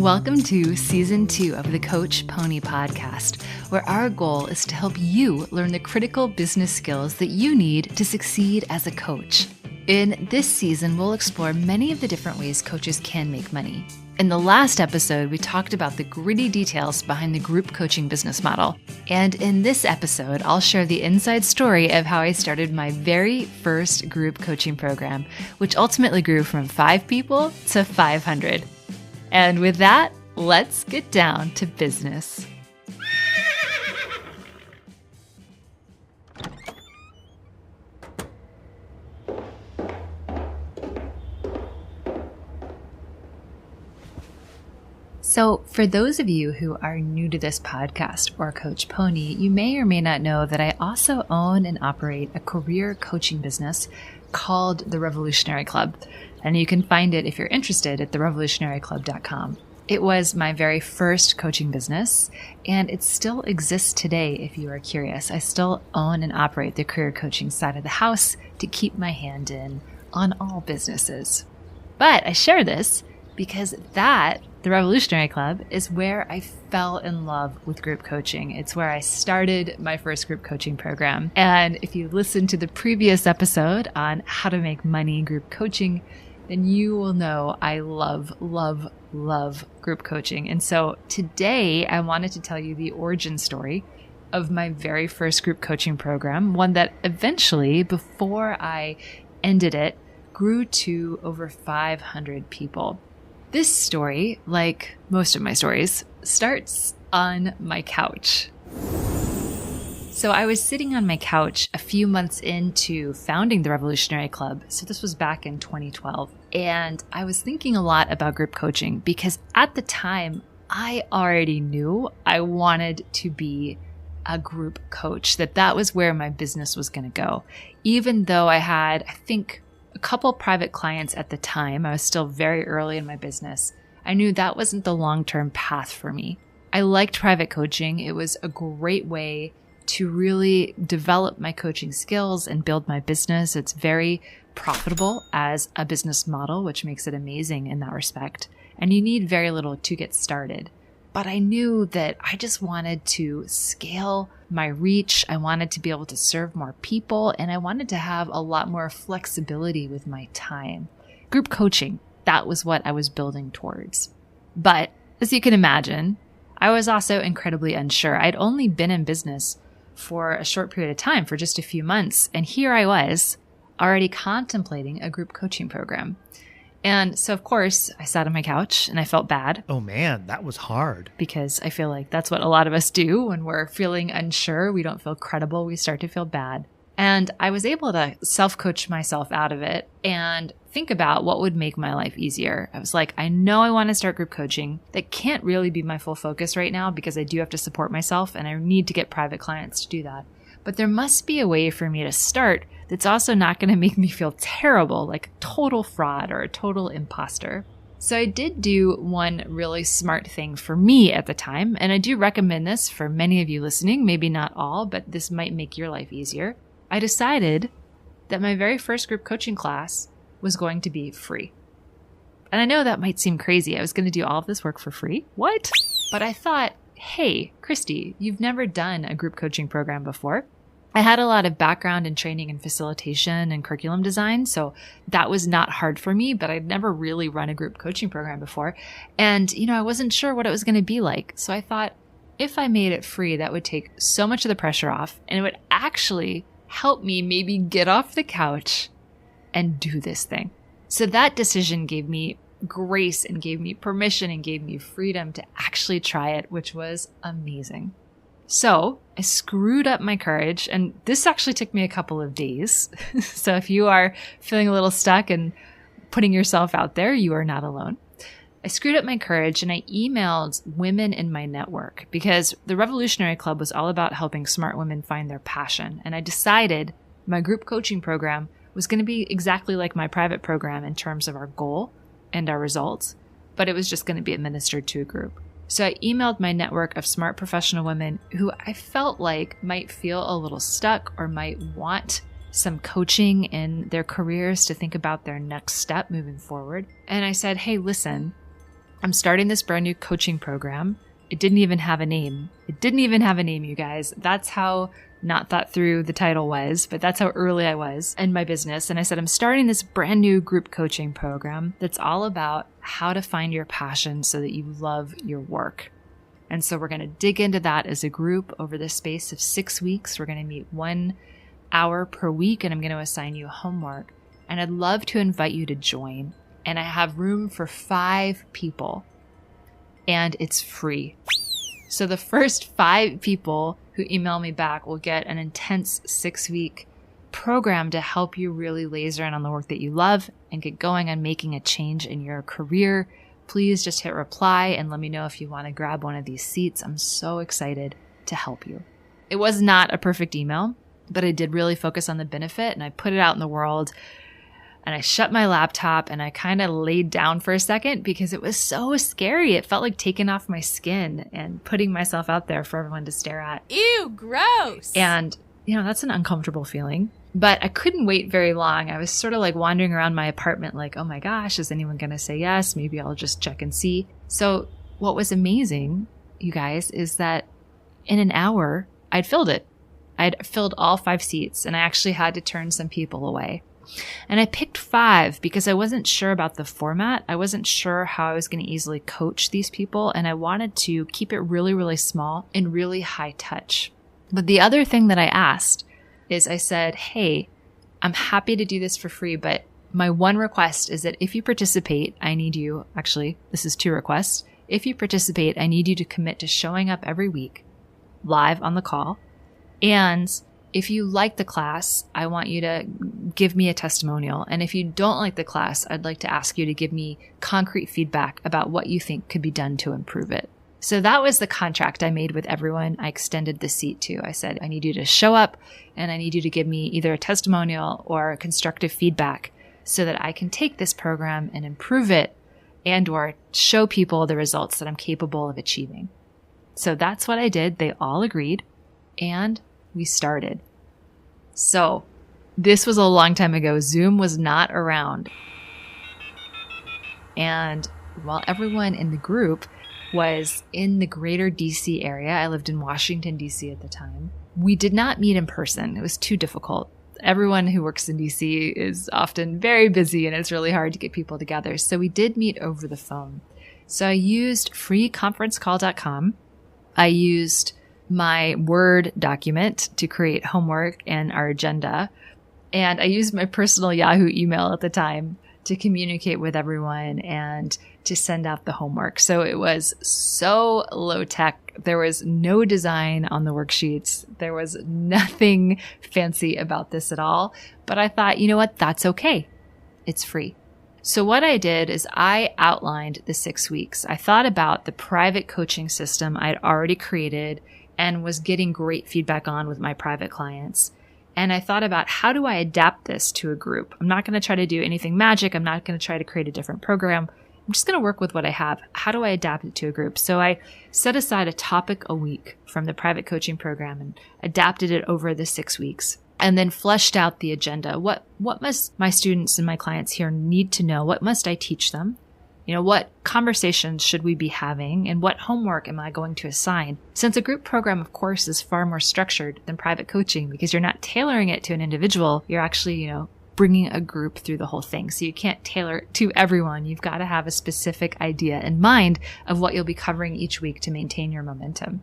Welcome to Season 2 of the Coach Pony Podcast, where our goal is to help you learn the critical business skills that you need to succeed as a coach. In this season, we'll explore many of the different ways coaches can make money. In the last episode, we talked about the gritty details behind the group coaching business model. And in this episode, I'll share the inside story of how I started my very first group coaching program, which ultimately grew from 5 people to 500. And with that, let's get down to business. So for those of you who are new to this podcast or Coach Pony, you may or may not know that I also own and operate a career coaching business called The Revolutionary Club. And you can find it if you're interested at therevolutionaryclub.com. It was my very first coaching business, and it still exists today if you are curious. I still own and operate the career coaching side of the house to keep my hand in on all businesses. But I share this because the Revolutionary Club, is where I fell in love with group coaching. It's where I started my first group coaching program. And if you listen to the previous episode on how to make money group coaching, then you will know I love group coaching. And so today I wanted to tell you the origin story of my very first group coaching program, one that eventually, before I ended it, grew to over 500 people. This story, like most of my stories, starts on my couch. So I was sitting on my couch a few months into founding the Revolutionary Club. So this was back in 2012. And I was thinking a lot about group coaching because at the time, I already knew I wanted to be a group coach, that was where my business was going to go. Even though I had, I think, a couple private clients at the time, I was still very early in my business. I knew that wasn't the long-term path for me. I liked private coaching. It was a great way to really develop my coaching skills and build my business. It's very profitable as a business model, which makes it amazing in that respect. And you need very little to get started. But I knew that I just wanted to scale my reach. I wanted to be able to serve more people, and I wanted to have a lot more flexibility with my time. Group coaching, that was what I was building towards. But as you can imagine, I was also incredibly unsure. I'd only been in business for a short period of time, for just a few months. And here I was already contemplating a group coaching program. And so, of course, I sat on my couch and I felt bad. Oh man, that was hard. Because I feel like that's what a lot of us do when we're feeling unsure. We don't feel credible. We start to feel bad. And I was able to self-coach myself out of it and think about what would make my life easier. I was like, I know I want to start group coaching. That can't really be my full focus right now because I do have to support myself and I need to get private clients to do that. But there must be a way for me to start that's also not going to make me feel terrible, like a total fraud or a total imposter. So I did do one really smart thing for me at the time, and I do recommend this for many of you listening, maybe not all, but this might make your life easier. I decided that my very first group coaching class was going to be free. And I know that might seem crazy. I was going to do all of this work for free. What? But I thought, hey, Christy, you've never done a group coaching program before. I had a lot of background in training and facilitation and curriculum design, so that was not hard for me, but I'd never really run a group coaching program before. And, I wasn't sure what it was going to be like. So I thought if I made it free, that would take so much of the pressure off, and it would actually help me maybe get off the couch and do this thing. So that decision gave me grace and gave me permission and gave me freedom to actually try it, which was amazing. So I screwed up my courage, and this actually took me a couple of days. So if you are feeling a little stuck and putting yourself out there, you are not alone. I screwed up my courage and I emailed women in my network because the Revolutionary Club was all about helping smart women find their passion. And I decided my group coaching program was going to be exactly like my private program in terms of our goal and our results, but it was just going to be administered to a group. So I emailed my network of smart professional women who I felt like might feel a little stuck or might want some coaching in their careers to think about their next step moving forward. And I said, hey, listen, I'm starting this brand new coaching program. It didn't even have a name. It didn't even have a name, you guys. That's how not thought through the title was, but that's how early I was in my business. And I said, I'm starting this brand new group coaching program that's all about how to find your passion so that you love your work. And so we're going to dig into that as a group over the space of 6 weeks. We're going to meet 1 hour per week, and I'm going to assign you homework. And I'd love to invite you to join. And I have room for 5 people, and it's free. So the first 5 people who email me back will get an intense 6-week program to help you really laser in on the work that you love and get going on making a change in your career. Please just hit reply and let me know if you want to grab one of these seats. I'm so excited to help you. It was not a perfect email, but I did really focus on the benefit, and I put it out in the world. And I shut my laptop and I kind of laid down for a second because it was so scary. It felt like taking off my skin and putting myself out there for everyone to stare at. Ew, gross. And, that's an uncomfortable feeling. But I couldn't wait very long. I was sort of like wandering around my apartment like, oh my gosh, is anyone going to say yes? Maybe I'll just check and see. So what was amazing, you guys, is that in an hour, I'd filled it. I'd filled all 5 seats, and I actually had to turn some people away. And I picked 5 because I wasn't sure about the format. I wasn't sure how I was going to easily coach these people. And I wanted to keep it really, really small and really high touch. But the other thing that I asked is I said, hey, I'm happy to do this for free, but my one request is that if you participate, I need you, actually, this is 2 requests. If you participate, I need you to commit to showing up every week live on the call. And if you like the class, I want you to give me a testimonial. And if you don't like the class, I'd like to ask you to give me concrete feedback about what you think could be done to improve it. So that was the contract I made with everyone I extended the seat to. I said, I need you to show up and I need you to give me either a testimonial or constructive feedback so that I can take this program and improve it and or show people the results that I'm capable of achieving. So that's what I did. They all agreed and we started. So this was a long time ago. Zoom was not around. And while everyone in the group was in the greater DC area, I lived in Washington, DC at the time, we did not meet in person. It was too difficult. Everyone who works in DC is often very busy and it's really hard to get people together. So we did meet over the phone. So I used freeconferencecall.com. I used my Word document to create homework and our agenda. And I used my personal Yahoo email at the time to communicate with everyone and to send out the homework. So it was so low tech. There was no design on the worksheets. There was nothing fancy about this at all. But I thought, you know what? That's okay. It's free. So what I did is I outlined the 6 weeks. I thought about the private coaching system I'd already created and was getting great feedback on with my private clients. And I thought about how do I adapt this to a group? I'm not going to try to do anything magic. I'm not going to try to create a different program. I'm just going to work with what I have. How do I adapt it to a group? So I set aside a topic a week from the private coaching program and adapted it over the 6 weeks and then fleshed out the agenda. What must my students and my clients here need to know? What must I teach them? What conversations should we be having and what homework am I going to assign? Since a group program, of course, is far more structured than private coaching because you're not tailoring it to an individual. You're actually, bringing a group through the whole thing. So you can't tailor it to everyone. You've got to have a specific idea in mind of what you'll be covering each week to maintain your momentum.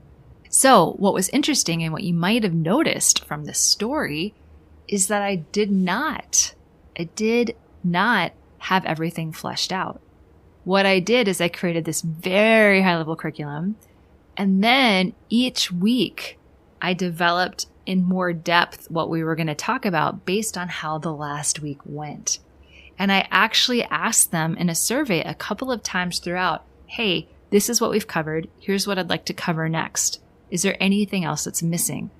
So what was interesting and what you might have noticed from this story is that I did not have everything fleshed out. What I did is I created this very high level curriculum. And then each week I developed in more depth what we were going to talk about based on how the last week went. And I actually asked them in a survey a couple of times throughout, hey, this is what we've covered. Here's what I'd like to cover next. Is there anything else that's missing?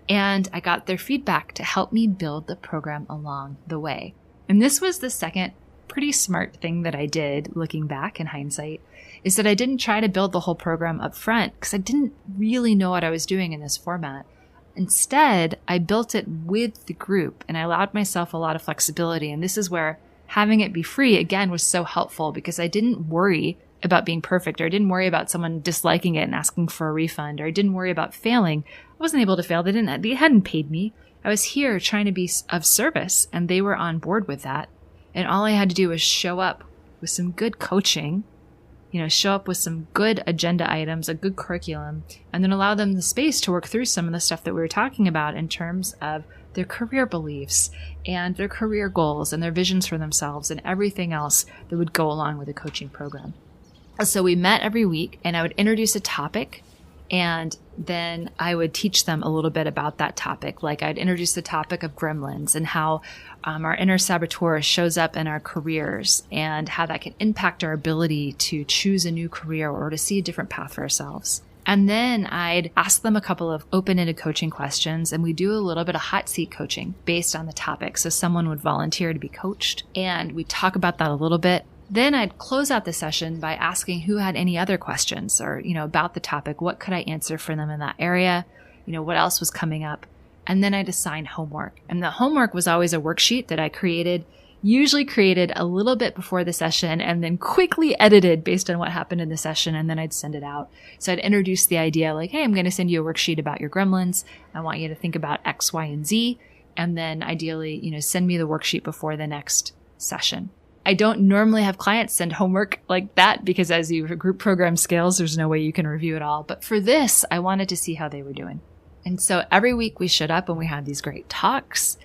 And I got their feedback to help me build the program along the way. And this was the second pretty smart thing that I did looking back in hindsight is that I didn't try to build the whole program up front because I didn't really know what I was doing in this format. Instead, I built it with the group and I allowed myself a lot of flexibility. And this is where having it be free again was so helpful because I didn't worry about being perfect, or I didn't worry about someone disliking it and asking for a refund, or I didn't worry about failing. I wasn't able to fail. They hadn't paid me. I was here trying to be of service, and they were on board with that. And all I had to do was show up with some good coaching, show up with some good agenda items, a good curriculum, and then allow them the space to work through some of the stuff that we were talking about in terms of their career beliefs and their career goals and their visions for themselves and everything else that would go along with a coaching program. So we met every week, and I would introduce a topic, and then I would teach them a little bit about that topic. Like I'd introduce the topic of gremlins and how our inner saboteur shows up in our careers and how that can impact our ability to choose a new career or to see a different path for ourselves. And then I'd ask them a couple of open-ended coaching questions, and we do a little bit of hot seat coaching based on the topic. So someone would volunteer to be coached, and we talk about that a little bit. Then I'd close out the session by asking who had any other questions or, about the topic. What could I answer for them in that area? What else was coming up? And then I'd assign homework. And the homework was always a worksheet that I usually created a little bit before the session and then quickly edited based on what happened in the session. And then I'd send it out. So I'd introduce the idea like, hey, I'm going to send you a worksheet about your gremlins. I want you to think about X, Y, and Z. And then ideally, send me the worksheet before the next session. I don't normally have clients send homework like that because as your group program scales, there's no way you can review it all. But for this, I wanted to see how they were doing. And so every week we showed up and we had these great talks.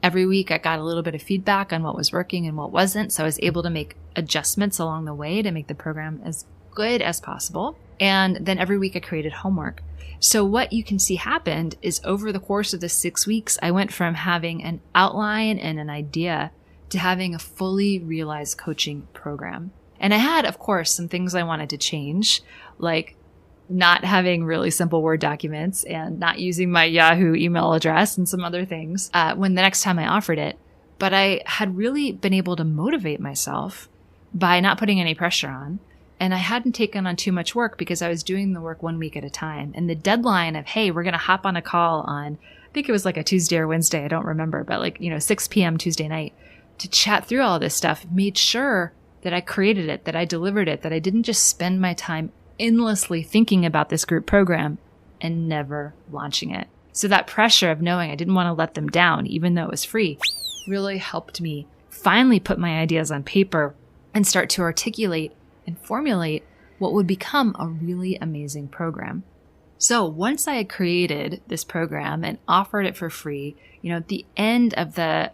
Every week I got a little bit of feedback on what was working and what wasn't. So I was able to make adjustments along the way to make the program as good as possible. And then every week I created homework. So what you can see happened is over the course of the 6 weeks, I went from having an outline and an idea to having a fully realized coaching program. And I had, of course, some things I wanted to change, like not having really simple Word documents and not using my Yahoo email address and some other things when the next time I offered it. But I had really been able to motivate myself by not putting any pressure on. And I hadn't taken on too much work because I was doing the work 1 week at a time. And the deadline of, hey, we're going to hop on a call on, I think it was like a Tuesday or Wednesday, I don't remember, but 6 p.m. Tuesday night, to chat through all this stuff, made sure that I created it, that I delivered it, that I didn't just spend my time endlessly thinking about this group program and never launching it. So that pressure of knowing I didn't want to let them down, even though it was free, really helped me finally put my ideas on paper and start to articulate and formulate what would become a really amazing program. So once I had created this program and offered it for free, at the end of the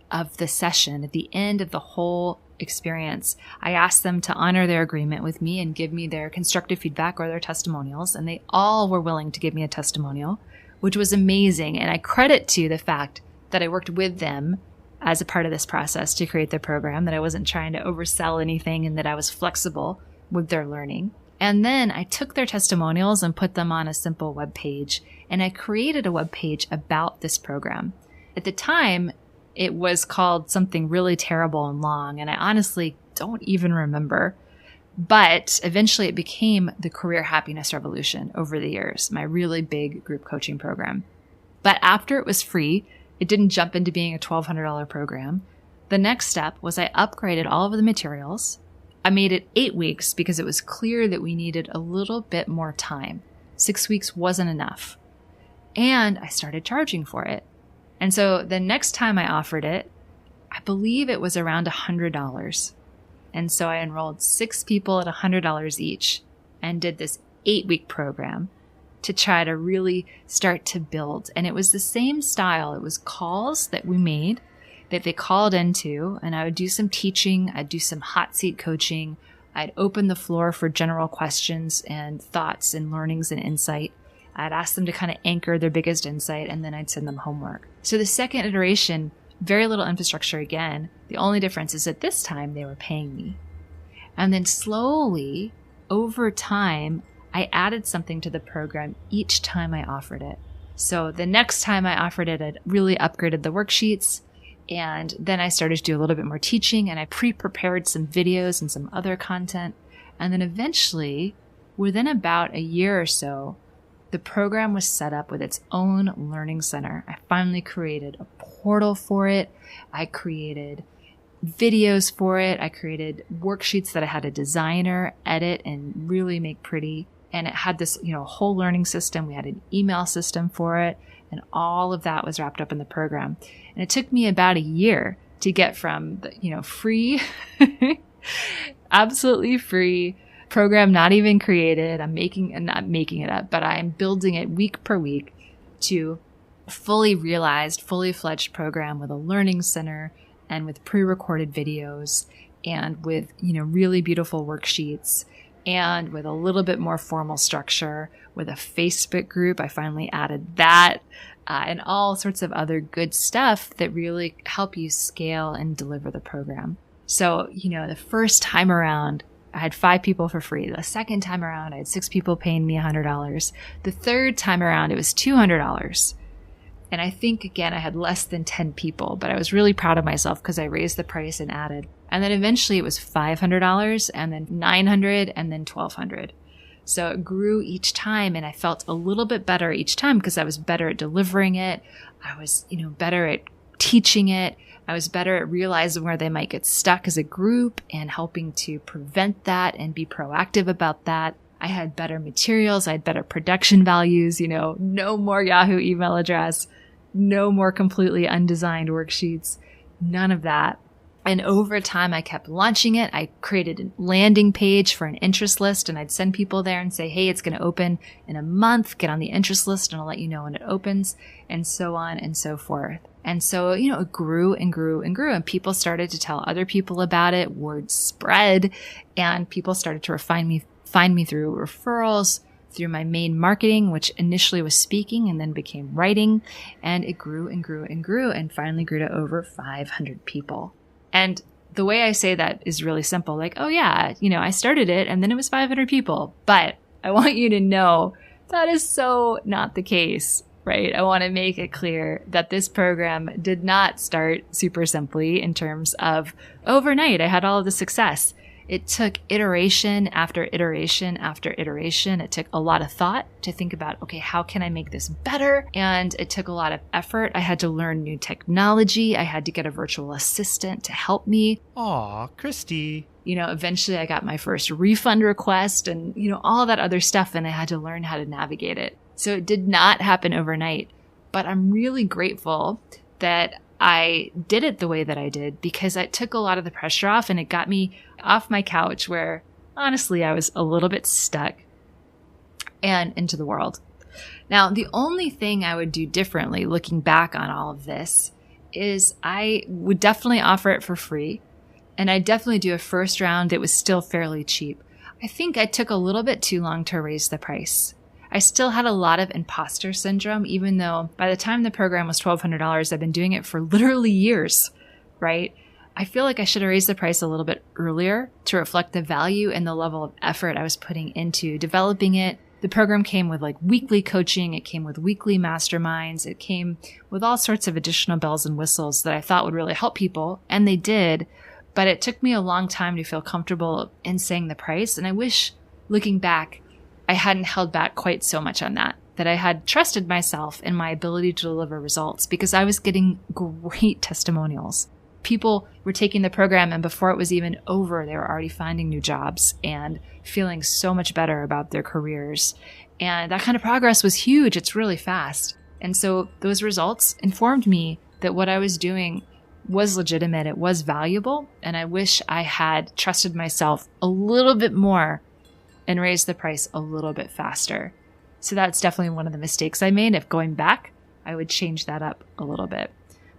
session, at the end of the whole experience, I asked them to honor their agreement with me and give me their constructive feedback or their testimonials. And they all were willing to give me a testimonial, which was amazing. And I credit to the fact that I worked with them as a part of this process to create the program, that I wasn't trying to oversell anything and that I was flexible with their learning. And then I took their testimonials and put them on a simple web page, and I created a web page about this program. At the time, it was called something really terrible and long, and I honestly don't even remember. But eventually it became the Career Happiness Revolution over the years, my really big group coaching program. But after it was free, it didn't jump into being a $1,200 program. The next step was I upgraded all of the materials. I made it 8 weeks because it was clear that we needed a little bit more time. 6 weeks wasn't enough. And I started charging for it. And so the next time I offered it, I believe it was around $100. And so I enrolled 6 people at $100 each and did this 8-week program to try to really start to build. And it was the same style. It was calls that we made that they called into, and I would do some teaching. I'd do some hot seat coaching. I'd open the floor for general questions and thoughts and learnings and insight. I'd ask them to kind of anchor their biggest insight, and then I'd send them homework. So the second iteration, very little infrastructure again. The only difference is that this time they were paying me. And then slowly, over time, I added something to the program each time I offered it. So the next time I offered it, I really upgraded the worksheets. And then I started to do a little bit more teaching, and I pre-prepared some videos and some other content. And then eventually, within about a year or so, the program was set up with its own learning center. I finally created a portal for it. I created videos for it. I created worksheets that I had a designer edit and really make pretty. And it had this, whole learning system. We had an email system for it. And all of that was wrapped up in the program. And it took me about a year to get from the, free, absolutely free program, not even created. I'm not making it up, but I'm building it week per week to fully realized, fully fledged program with a learning center and with pre-recorded videos and with, really beautiful worksheets and with a little bit more formal structure with a Facebook group. I finally added that and all sorts of other good stuff that really help you scale and deliver the program. So, the first time around, I had 5 people for free. The second time around, I had 6 people paying me $100. The third time around, it was $200. And I think, again, I had less than 10 people, but I was really proud of myself because I raised the price and added. And then eventually it was $500 and then $900 and then $1,200. So it grew each time and I felt a little bit better each time because I was better at delivering it. I was, better at teaching it. I was better at realizing where they might get stuck as a group and helping to prevent that and be proactive about that. I had better materials. I had better production values, no more Yahoo email address, no more completely undesigned worksheets, none of that. And over time, I kept launching it. I created a landing page for an interest list and I'd send people there and say, hey, it's going to open in a month. Get on the interest list and I'll let you know when it opens, and so on and so forth. And so, it grew and grew and grew, and people started to tell other people about it. Word spread, and people started to find me through referrals, through my main marketing, which initially was speaking and then became writing. And it grew and grew and grew and finally grew to over 500 people. And the way I say that is really simple. Like, oh yeah, I started it and then it was 500 people. But I want you to know that is so not the case, right? I want to make it clear that this program did not start super simply in terms of overnight. I had all of the success. It took iteration after iteration after iteration. It took a lot of thought to think about, okay, how can I make this better? And it took a lot of effort. I had to learn new technology. I had to get a virtual assistant to help me. Aw, Christy. Eventually I got my first refund request and, all that other stuff. And I had to learn how to navigate it. So it did not happen overnight, but I'm really grateful that I did it the way that I did because it took a lot of the pressure off and it got me off my couch where honestly I was a little bit stuck and into the world. Now, the only thing I would do differently looking back on all of this is I would definitely offer it for free, and I'd definitely do a first round that was still fairly cheap. I think I took a little bit too long to raise the price. I still had a lot of imposter syndrome, even though by the time the program was $1,200, I've been doing it for literally years, right? I feel like I should have raised the price a little bit earlier to reflect the value and the level of effort I was putting into developing it. The program came with weekly coaching. It came with weekly masterminds. It came with all sorts of additional bells and whistles that I thought would really help people. And they did, but it took me a long time to feel comfortable in saying the price. And I wish, looking back, I hadn't held back quite so much on that I had trusted myself in my ability to deliver results because I was getting great testimonials. People were taking the program and before it was even over, they were already finding new jobs and feeling so much better about their careers. And that kind of progress was huge. It's really fast. And so those results informed me that what I was doing was legitimate. It was valuable. And I wish I had trusted myself a little bit more and raise the price a little bit faster. So that's definitely one of the mistakes I made. If going back, I would change that up a little bit.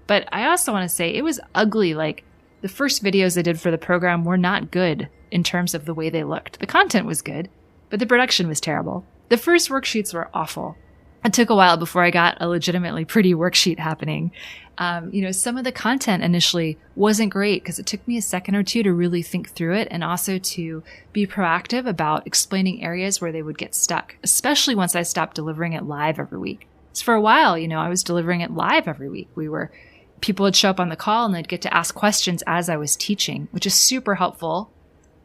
But I also want to say it was ugly. The first videos I did for the program were not good in terms of the way they looked. The content was good, but the production was terrible. The first worksheets were awful. It took a while before I got a legitimately pretty worksheet happening. Some of the content initially wasn't great because it took me a second or two to really think through it and also to be proactive about explaining areas where they would get stuck, especially once I stopped delivering it live every week. So for a while, I was delivering it live every week. People would show up on the call and they'd get to ask questions as I was teaching, which is super helpful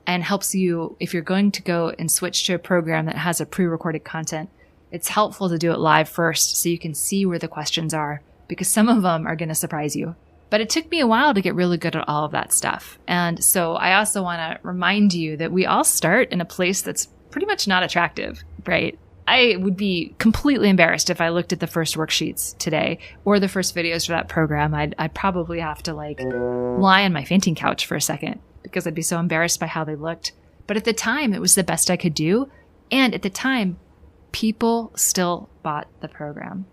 and helps you if you're going to go and switch to a program that has a pre-recorded content. It's helpful to do it live first so you can see where the questions are because some of them are going to surprise you. But it took me a while to get really good at all of that stuff. And so I also want to remind you that we all start in a place that's pretty much not attractive, right? I would be completely embarrassed if I looked at the first worksheets today or the first videos for that program. I'd probably have to lie on my fainting couch for a second because I'd be so embarrassed by how they looked. But at the time, it was the best I could do. And at the time, people still bought the program.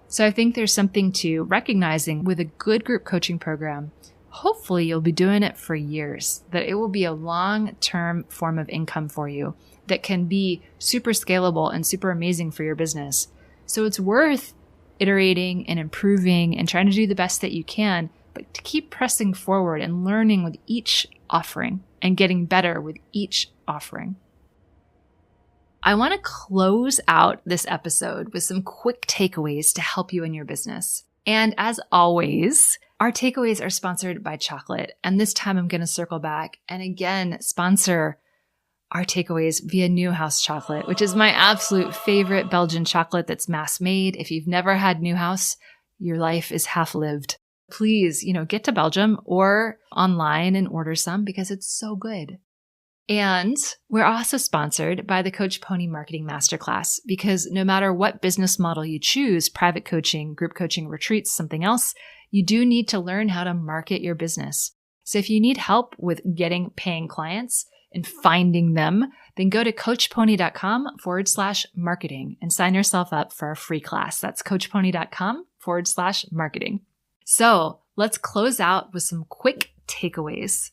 So I think there's something to recognizing with a good group coaching program, hopefully you'll be doing it for years, that it will be a long-term form of income for you that can be super scalable and super amazing for your business. So it's worth iterating and improving and trying to do the best that you can, but to keep pressing forward and learning with each offering and getting better with each offering. I want to close out this episode with some quick takeaways to help you in your business. And as always, our takeaways are sponsored by chocolate. And this time I'm going to circle back and again sponsor our takeaways via Newhouse chocolate, which is my absolute favorite Belgian chocolate that's mass made. If you've never had Newhouse, your life is half lived. Please, get to Belgium or online and order some because it's so good. And we're also sponsored by the Coach Pony Marketing Masterclass because no matter what business model you choose, private coaching, group coaching, retreats, something else, you do need to learn how to market your business. So if you need help with getting paying clients and finding them, then go to coachpony.com/marketing and sign yourself up for a free class. That's coachpony.com/marketing. So let's close out with some quick takeaways.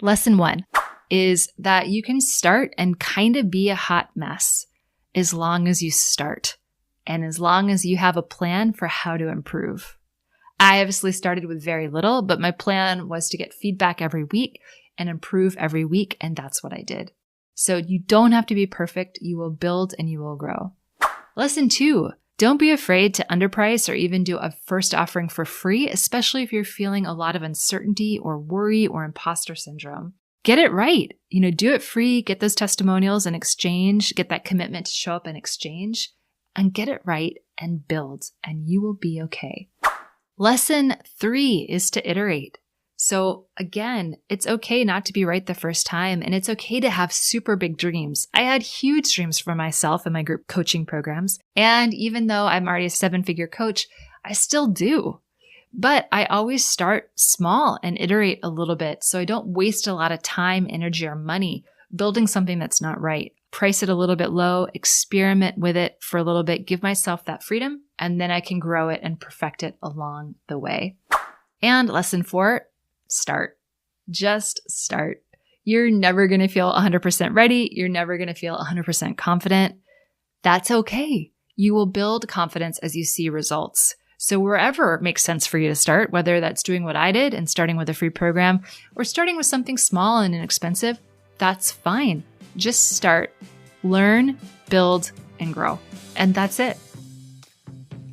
Lesson 1. Is that you can start and kind of be a hot mess as long as you start and as long as you have a plan for how to improve. I obviously started with very little, but my plan was to get feedback every week and improve every week, and that's what I did. So you don't have to be perfect. You will build and you will grow. Lesson 2, don't be afraid to underprice or even do a first offering for free, especially if you're feeling a lot of uncertainty or worry or imposter syndrome. Get it right. Do it free, get those testimonials and exchange, get that commitment to show up and exchange, and get it right and build, and you will be okay. Lesson 3 is to iterate. So again, it's okay not to be right the first time, and it's okay to have super big dreams. I had huge dreams for myself in my group coaching programs, and even though I'm already a 7-figure coach, I still do. But I always start small and iterate a little bit so I don't waste a lot of time, energy, or money building something that's not right. Price it a little bit low, experiment with it for a little bit, give myself that freedom, and then I can grow it and perfect it along the way. And lesson 4, start. Just start. You're never going to feel 100% ready. You're never going to feel 100% confident. That's okay. You will build confidence as you see results. So wherever it makes sense for you to start, whether that's doing what I did and starting with a free program or starting with something small and inexpensive, that's fine. Just start, learn, build, and grow. And that's it.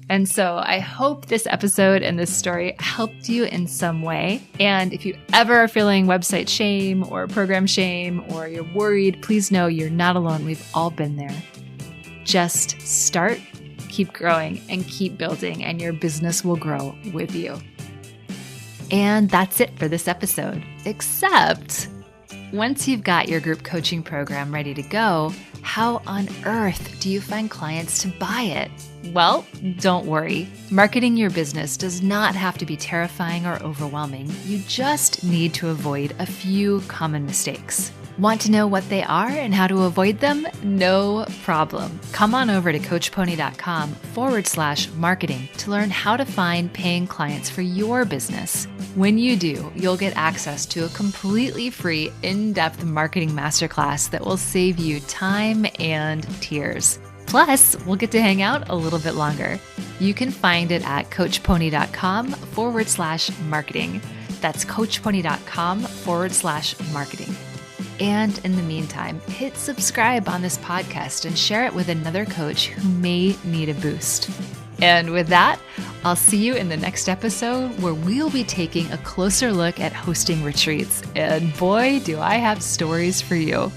And so I hope this episode and this story helped you in some way. And if you ever are feeling website shame or program shame or you're worried, please know you're not alone. We've all been there. Just start, keep growing, and keep building, and your business will grow with you. And that's it for this episode. Except once you've got your group coaching program ready to go, how on earth do you find clients to buy it? Well, don't worry. Marketing your business does not have to be terrifying or overwhelming. You just need to avoid a few common mistakes. Want to know what they are and how to avoid them? No problem. Come on over to coachpony.com/marketing to learn how to find paying clients for your business. When you do, you'll get access to a completely free in-depth marketing masterclass that will save you time and tears. Plus, we'll get to hang out a little bit longer. You can find it at coachpony.com/marketing. That's coachpony.com/marketing. And in the meantime, hit subscribe on this podcast and share it with another coach who may need a boost. And with that, I'll see you in the next episode where we'll be taking a closer look at hosting retreats. And boy, do I have stories for you.